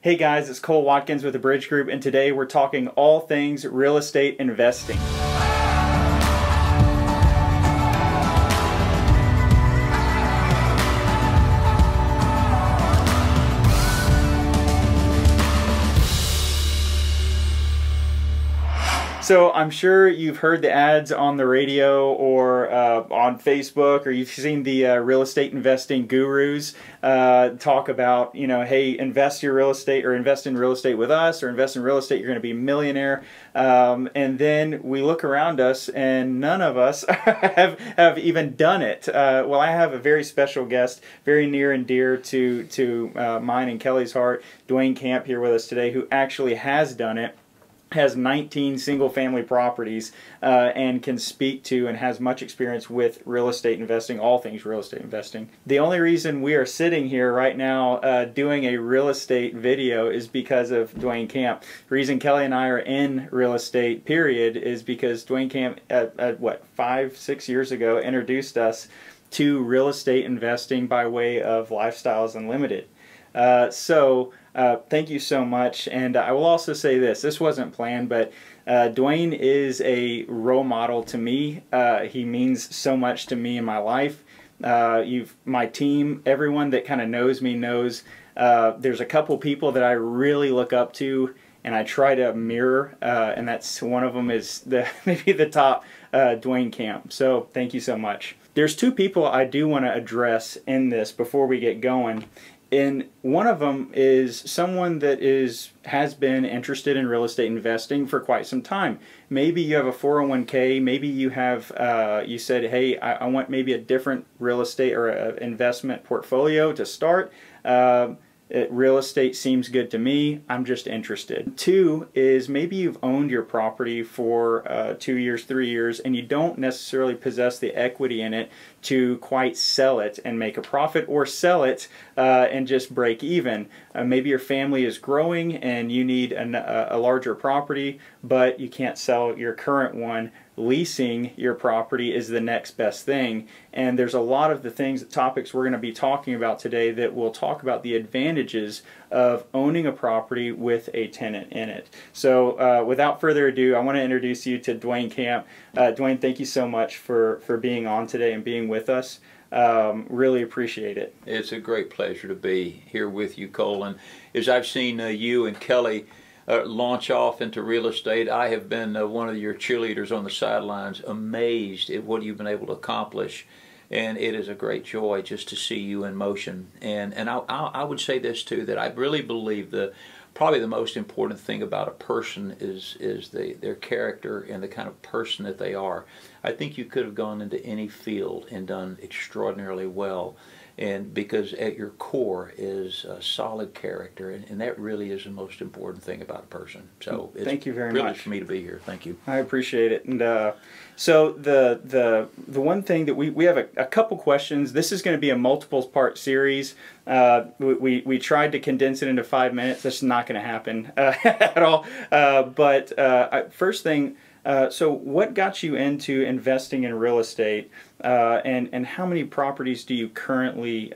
Hey guys, it's Cole Watkins with the Bridge Group, and today we're talking all things real estate investing. So I'm sure you've heard the ads on the radio or on Facebook, or you've seen the real estate investing gurus talk about, hey, invest your real estate or invest in real estate with us, or invest in real estate, you're going to be a millionaire. And then we look around us and none of us have even done it. Well, I have a very special guest, very near and dear to mine and Kelly's heart, Dwayne Camp, here with us today, who actually has done it. Has 19 single-family properties and can speak to and has much experience with real estate investing, all things real estate investing. The only reason we are sitting here right now doing a real estate video is because of Dwayne Camp. The reason Kelly and I are in real estate, period, is because Dwayne Camp, what, 5-6 years ago, introduced us to real estate investing by way of Lifestyles Unlimited. Thank you so much, and I will also say this wasn't planned, but Dwayne is a role model to me. He means so much to me in my life. My team, everyone that kind of knows me knows there's a couple people that I really look up to and I try to mirror, and that's one of them is maybe the top, Dwayne Camp. So thank you so much. There's two people I do want to address in this before we get going. And one of them is someone that has been interested in real estate investing for quite some time. Maybe you have a 401k, maybe you have, you said, hey, I want maybe a different real estate or investment portfolio to start. Real estate seems good to me, I'm just interested. Two is maybe you've owned your property for 2 years, 3 years, and you don't necessarily possess the equity in it to quite sell it and make a profit, or sell it and just break even. Maybe your family is growing and you need a larger property, but you can't sell your current one. Leasing your property is the next best thing, and there's a lot of the topics we're going to be talking about today that will talk about the advantages of owning a property with a tenant in it. So without further ado, I want to introduce you to Dwayne Camp. Dwayne, thank you so much for being on today and being with us. Really appreciate it. It's a great pleasure to be here with you, Cole. And as I've seen you and Kelly launch off into real estate, I have been one of your cheerleaders on the sidelines, amazed at what you've been able to accomplish. And it is a great joy just to see you in motion. And I would say this too, that I really believe probably the most important thing about a person is their character and the kind of person that they are. I think you could have gone into any field and done extraordinarily well, and because at your core is a solid character, and that really is the most important thing about a person. So it's thank you very really much for me to be here. Thank you. I appreciate it. And so the one thing that we have a couple questions. This is going to be a multiple part series. We tried to condense it into 5 minutes. That's not going to happen at all. First thing. So what got you into investing in real estate, and how many properties do you currently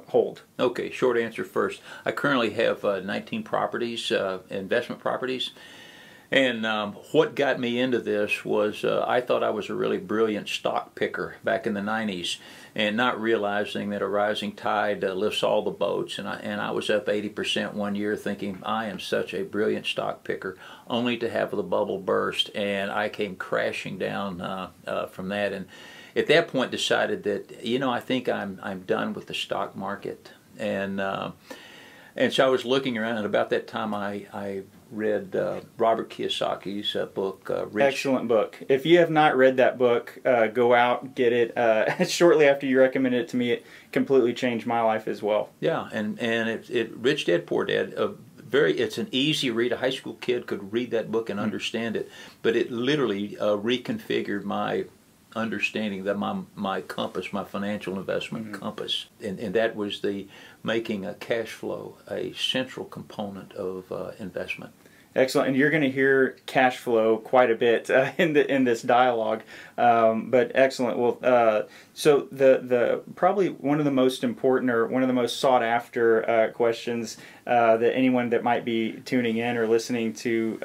hold? Okay, short answer first. I currently have 19 properties, investment properties. And what got me into this was I thought I was a really brilliant stock picker back in the 90s, and not realizing that a rising tide lifts all the boats. And I was up 80% one year thinking I am such a brilliant stock picker, only to have the bubble burst, and I came crashing down from that. And at that point decided that, I think I'm done with the stock market. And so I was looking around, and about that time I read Robert Kiyosaki's book, Rich. Excellent book. If you have not read that book, go out, get it. Shortly after you recommended it to me, it completely changed my life as well. Yeah, and it Rich Dad Poor Dad. It's an easy read. A high school kid could read that book and understand it, but it literally reconfigured my understanding, that my compass, my financial investment compass, and that was the making a cash flow a central component of investment. Excellent, and you're going to hear cash flow quite a bit in this dialogue. But excellent. Well, so the probably one of the most important or one of the most sought after questions that anyone that might be tuning in or listening to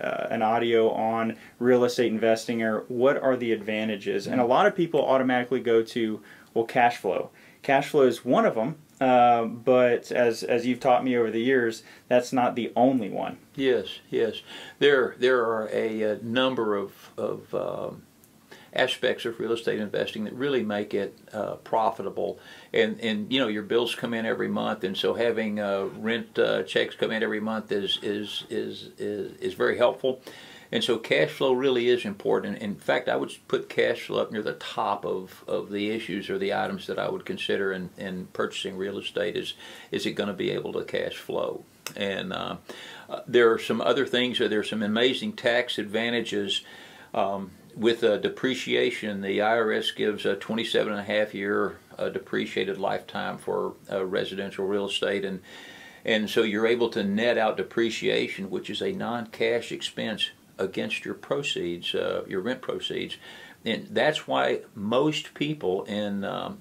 an audio on real estate investing are, what are the advantages? And a lot of people automatically go to, well, cash flow. Cash flow is one of them. But as you've taught me over the years, that's not the only one. Yes, yes. There are a number of aspects of real estate investing that really make it profitable. And you know, your bills come in every month, and so having rent checks come in every month is very helpful. And so cash flow really is important. In fact, I would put cash flow up near the top of the issues or the items that I would consider in purchasing real estate. Is it going to be able to cash flow? And there are some other things. There are some amazing tax advantages with depreciation. The IRS gives a 27.5-year depreciated lifetime for residential real estate, and so you're able to net out depreciation, which is a non-cash expense, against your proceeds, your rent proceeds. And that's why most people,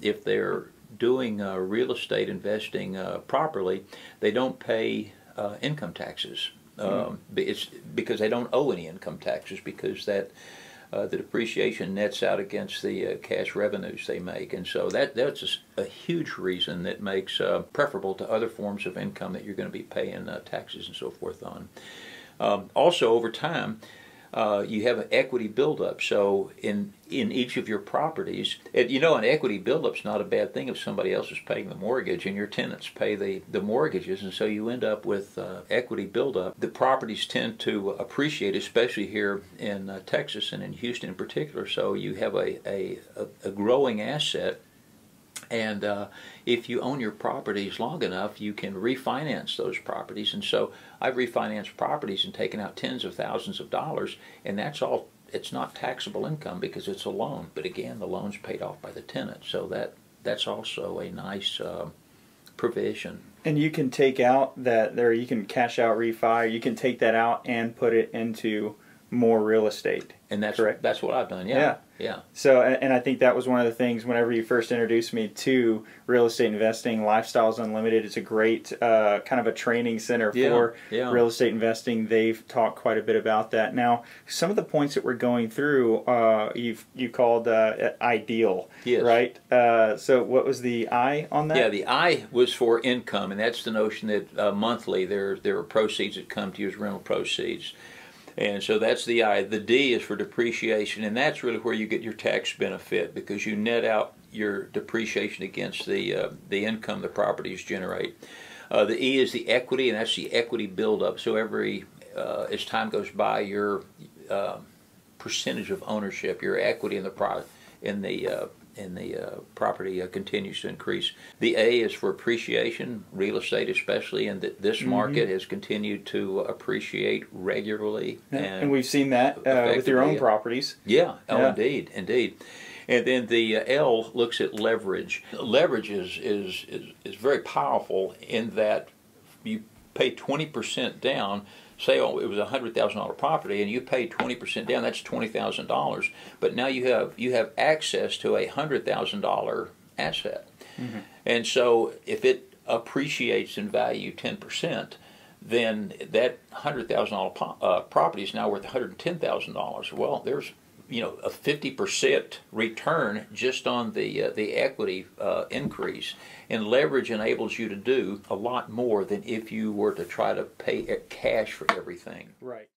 if they're doing real estate investing properly, they don't pay income taxes. It's because they don't owe any income taxes, because that the depreciation nets out against the cash revenues they make. And so that's a huge reason that makes preferable to other forms of income that you're going to be paying taxes and so forth on. Also, over time, you have an equity buildup. So in each of your properties, you know, an equity buildup's not a bad thing if somebody else is paying the mortgage and your tenants pay the mortgages, and so you end up with equity buildup. The properties tend to appreciate, especially here in Texas and in Houston in particular. So you have a growing asset. And if you own your properties long enough, you can refinance those properties. And so I've refinanced properties and taken out tens of thousands of dollars, and that's all. It's not taxable income because it's a loan. But again, the loan's paid off by the tenant, so that's also a nice provision. And you can take out you can cash out refi. You can take that out and put it into more real estate. And that's correct. That's what I've done. Yeah. So, and I think that was one of the things whenever you first introduced me to real estate investing. Lifestyles Unlimited is a great kind of a training center for real estate investing. They've talked quite a bit about that. Now, some of the points that we're going through, you called ideal, yes. Right? So, what was the I on that? Yeah, the I was for income, and that's the notion that monthly there are proceeds that come to you as rental proceeds. And so that's the I. The D is for depreciation, and that's really where you get your tax benefit, because you net out your depreciation against the income the properties generate. The E is the equity, and that's the equity buildup. So as time goes by, your percentage of ownership, your equity in the property continues to increase. The A is for appreciation, real estate especially, and this market has continued to appreciate regularly. And we've seen that with your own properties. Yeah, indeed. And then the L looks at leverage. Leverage is very powerful in that you pay 20% down. Say, it was a $100,000 property, and you pay 20% down. That's $20,000. But now you have access to a $100,000 asset, and so if it appreciates in value 10%, then that $100,000 property is now worth $110,000. Well, there's a 50% return just on the equity increase. And leverage enables you to do a lot more than if you were to try to pay cash for everything. Right.